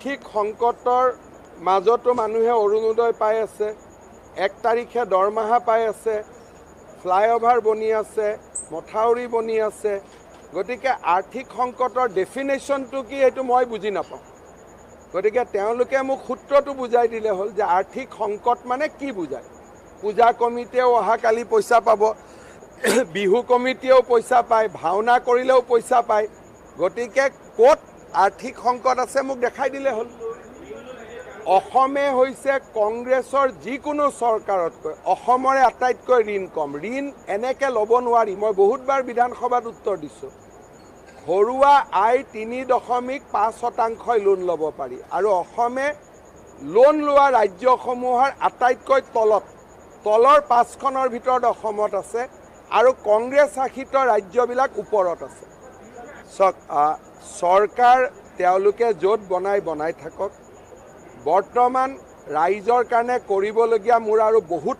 আৰ্থিক সংকটৰ মাজতো মানুহে অৰুণোদয় পাই আছে, 1 তাৰিখে দৰমহা পাই আছে, ফ্লাইঅভাৰ বনি আছে, মথাউৰি বনি আছে। গতিকে আৰ্থিক সংকটৰ ডেফিনেশ্যনটো কি এইটো মই বুজি নাপাওঁ। গতিকে তেওঁলোকে মোক সূত্ৰটো বুজাই দিলে হ'ল যে আৰ্থিক সংকট মানে কি বুজায়। পূজা কমিটিয়েও অহাকালি পইচা পাব, বিহু কমিটিয়েও পইচা পায়, ভাওনা কৰিলেও পইচা পায়। গতিকে ক'ত আৰ্থিক সংকট আছে মোক দেখাই দিলে হ'ল। অসমে হৈছে কংগ্ৰেছৰ যিকোনো চৰকাৰতকৈ অসমৰে আটাইতকৈ ঋণ কম। ঋণ এনেকৈ ল'ব নোৱাৰি। মই বহুতবাৰ বিধানসভাত উত্তৰ দিছোঁ। ঘৰুৱা আয় 3.5% লোন ল'ব পাৰি আৰু অসমে লোন লোৱা ৰাজ্যসমূহৰ আটাইতকৈ তলৰ 5খনৰ ভিতৰত অসমত আছে আৰু কংগ্ৰেছ শাসিত ৰাজ্যবিলাক ওপৰত আছে। চৰকাৰ তেওঁলোকে য'ত বনাই থাকক। বৰ্তমান ৰাইজৰ কাৰণে কৰিবলগীয়া মোৰ আৰু বহুত